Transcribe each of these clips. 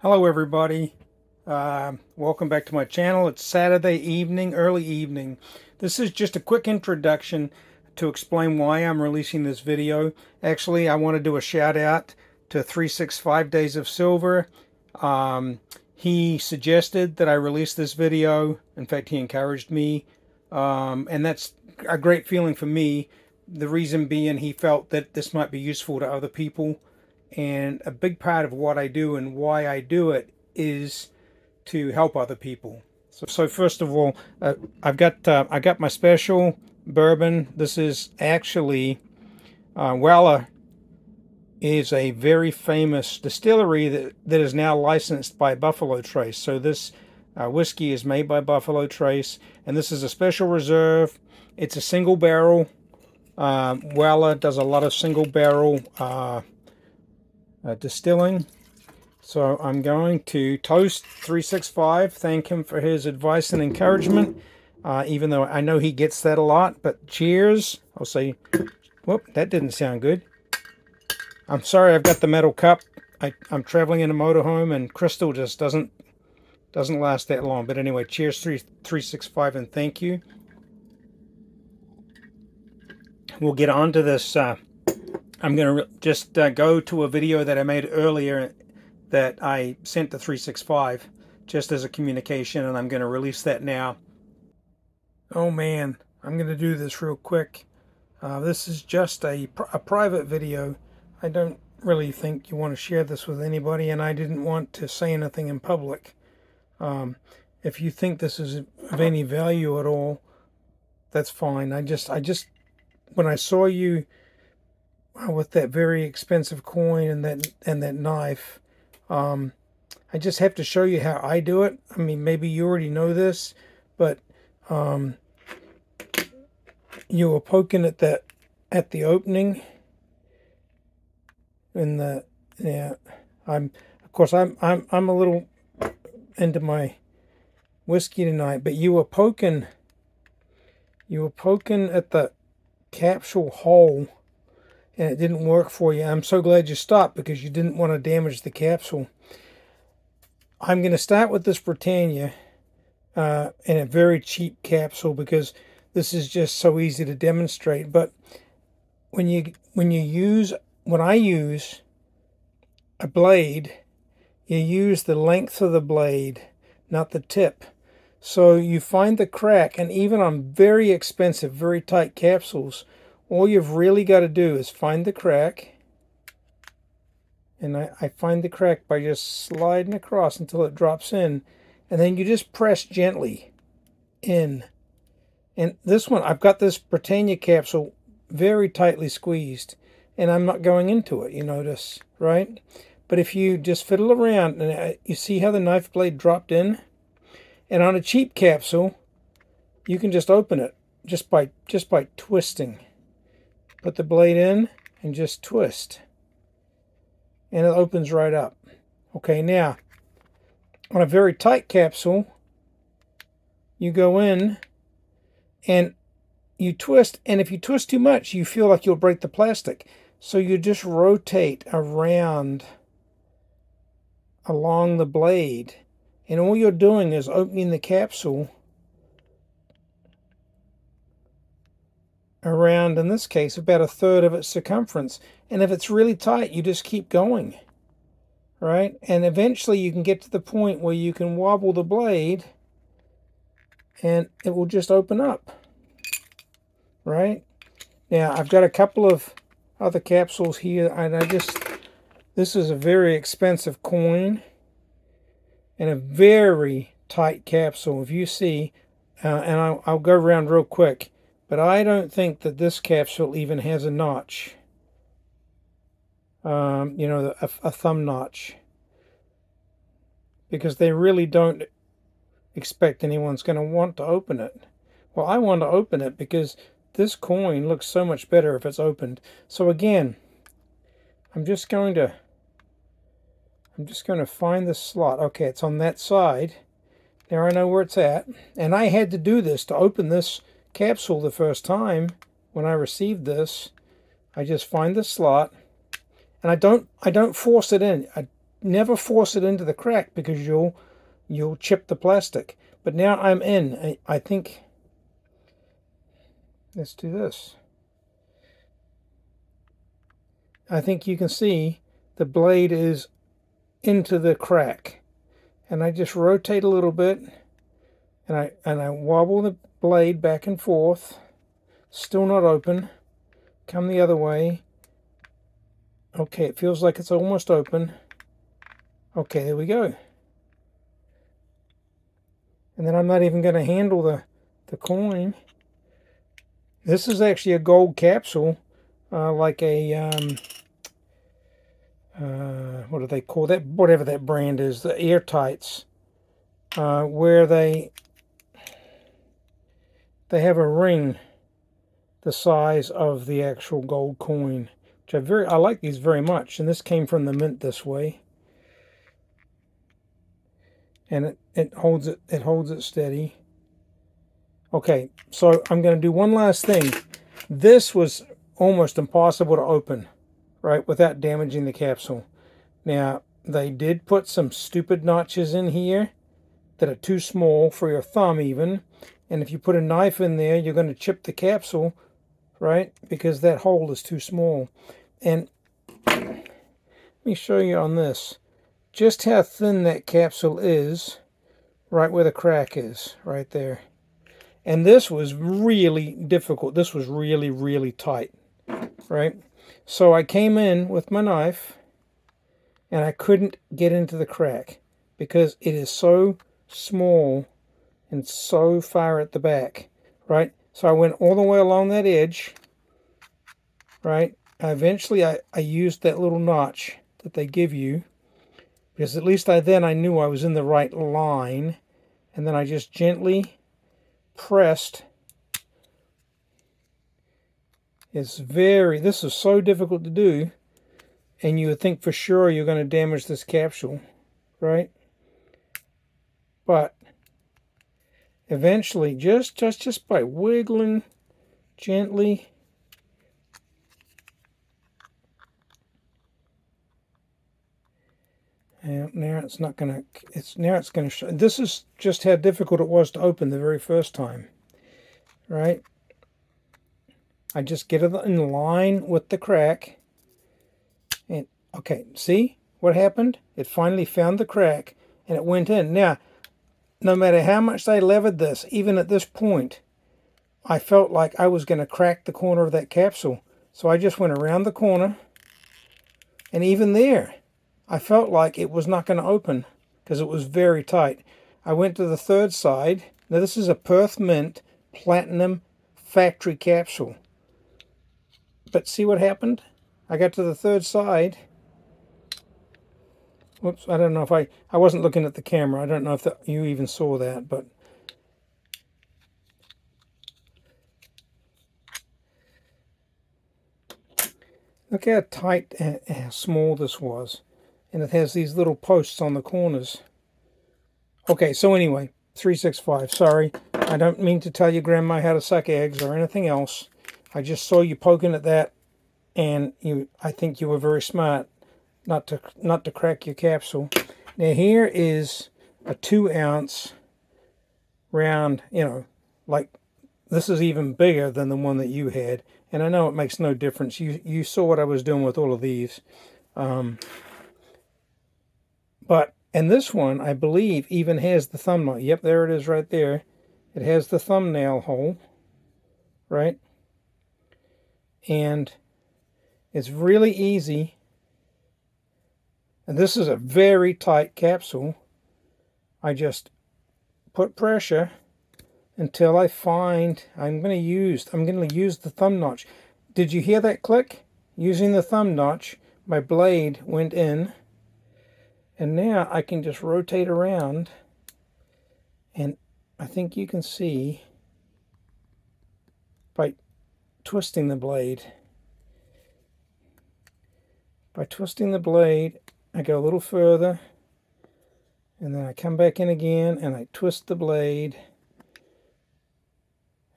Hello everybody, welcome back to my channel. It's Saturday evening, early evening. This is just a quick introduction to explain why I'm releasing this video. Actually, I want to do a shout out to 365 Days of Silver. He suggested that I release this video. In fact, he encouraged me, and that's a great feeling for me. The reason being, he felt that this might be useful to other people. And a big part of what I do and why I do it is to help other people. So first of all, I got my special bourbon. This is actually Weller is a very famous distillery that is now licensed by Buffalo Trace. So this whiskey is made by Buffalo Trace, and this is a special reserve. It's a single barrel. Weller does a lot of single barrel distilling. So I'm going to toast 365, thank him for his advice and encouragement, even though I know he gets that a lot. But cheers. I'll say, whoop, that didn't sound good. I'm sorry, I've got the metal cup. I'm traveling in a motorhome, and crystal just doesn't last that long. But anyway, cheers 365 and thank you. We'll get on to this. I'm going to just go to a video that I made earlier that I sent to 365 just as a communication, and I'm going to release that now. Oh man, I'm going to do this real quick. This is just a private video. I don't really think you want to share this with anybody, and I didn't want to say anything in public. If you think this is of any value at all, that's fine. I just when I saw you with that very expensive coin and that knife, I just have to show you how I do it. I mean, maybe you already know this, but you were poking at the opening in the I'm a little into my whiskey tonight, but you were poking at the capsule hole, and it didn't work for you. I'm so glad you stopped, because you didn't want to damage the capsule. I'm going to start with this Britannia in a very cheap capsule, because this is just so easy to demonstrate. But when I use a blade, you use the length of the blade, not the tip. So you find the crack, and even on very expensive, very tight capsules, all you've really got to do is find the crack. And I find the crack by just sliding across until it drops in. And then you just press gently in. And this one, I've got this Britannia capsule very tightly squeezed, and I'm not going into it, you notice, right? But if you just fiddle around, and you see how the knife blade dropped in? And on a cheap capsule, you can just open it just by twisting. Put the blade in and just twist, and it opens right up. Okay, now on a very tight capsule, you go in and you twist, and if you twist too much, you feel like you'll break the plastic. So you just rotate around along the blade, and all you're doing is opening the capsule around, in this case, about a third of its circumference. And if it's really tight, you just keep going, right? And eventually you can get to the point where you can wobble the blade and it will just open up, right? Now, I've got a couple of other capsules here, and this is a very expensive coin and a very tight capsule. If you see, and I'll go around real quick, but I don't think that this capsule even has a notch. A thumb notch. Because they really don't expect anyone's going to want to open it. Well, I want to open it because this coin looks so much better if it's opened. So again, I'm just going to find the slot. Okay, it's on that side. Now I know where it's at. And I had to do this to open this capsule the first time. When I received this, I just find the slot, and I don't force it in. never force it into the crack because you'll chip the plastic. But now I'm in. I think, let's do this. I think you can see the blade is into the crack. And I just rotate a little bit, and I wobble the blade back and forth. Still not open. Come the other way. Okay, it feels like it's almost open. Okay, there we go. And then I'm not even going to handle the coin. This is actually a gold capsule, like a, what do they call that? Whatever that brand is, the airtights, where they have a ring the size of the actual gold coin, which I like these very much. And this came from the mint this way, and it holds it steady. Okay, so I'm going to do one last thing. This was almost impossible to open, right, without damaging the capsule. Now, they did put some stupid notches in here that are too small for your thumb even. And if you put a knife in there, you're going to chip the capsule, right, because that hole is too small. And let me show you on this just how thin that capsule is, right where the crack is, right there. And this was really difficult. This was really, really tight, right? So I came in with my knife, and I couldn't get into the crack because it is so small and so far at the back, right? So I went all the way along that edge, right? Eventually I used that little notch that they give you, because at least then I knew I was in the right line, and then I just gently pressed. This is so difficult to do, and you would think for sure you're going to damage this capsule, right? But eventually, just by wiggling gently, and now it's not going to. Now it's going to show. This is just how difficult it was to open the very first time, right? I just get it in line with the crack, and okay, see what happened? It finally found the crack, and it went in. Now, no matter how much I levered this, even at this point, I felt like I was going to crack the corner of that capsule. So I just went around the corner, and even there, I felt like it was not going to open because it was very tight. I went to the third side. Now this is a Perth Mint Platinum factory capsule. But see what happened? I got to the third side. Whoops, I don't know if I wasn't looking at the camera. I don't know if you even saw that, but look how tight and how small this was. And it has these little posts on the corners. Okay, so anyway, 365. Sorry, I don't mean to tell you Grandma how to suck eggs or anything else. I just saw you poking at that, and I think you were very smart not to crack your capsule. Now here is a 2-ounce round, like this is even bigger than the one that you had. And I know it makes no difference. You saw what I was doing with all of these. And this one, I believe, even has the thumbnail. Yep, there it is right there. It has the thumbnail hole, right? And it's really easy. And this is a very tight capsule. I just put pressure until I find I'm going to use the thumb notch. Did you hear that click? Using the thumb notch, my blade went in. And now I can just rotate around, and I think you can see by twisting the blade. By twisting the blade, I go a little further, and then I come back in again, and I twist the blade,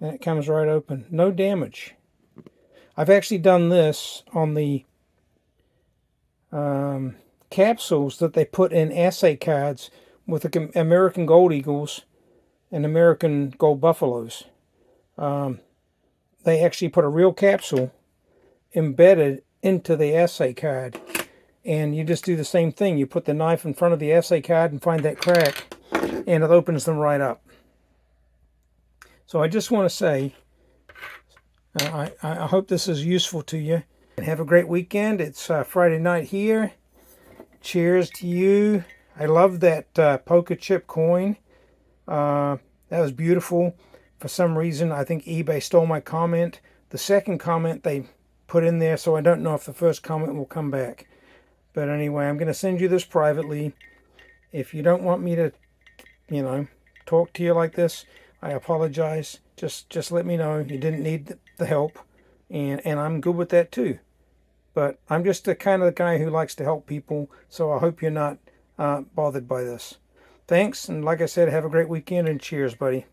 and it comes right open. No damage. I've actually done this on the capsules that they put in assay cards with the American Gold Eagles and American Gold Buffaloes. They actually put a real capsule embedded into the assay card. And you just do the same thing. You put the knife in front of the assay card and find that crack, and it opens them right up. So I just want to say, I hope this is useful to you. And have a great weekend. It's Friday night here. Cheers to you. I love that poker chip coin. That was beautiful. For some reason, I think eBay stole my comment. The second comment they put in there, so I don't know if the first comment will come back. But anyway, I'm going to send you this privately. If you don't want me to, talk to you like this, I apologize. Just let me know you didn't need the help, and I'm good with that too. But I'm just the kind of guy who likes to help people, so I hope you're not bothered by this. Thanks, and like I said, have a great weekend, and cheers, buddy.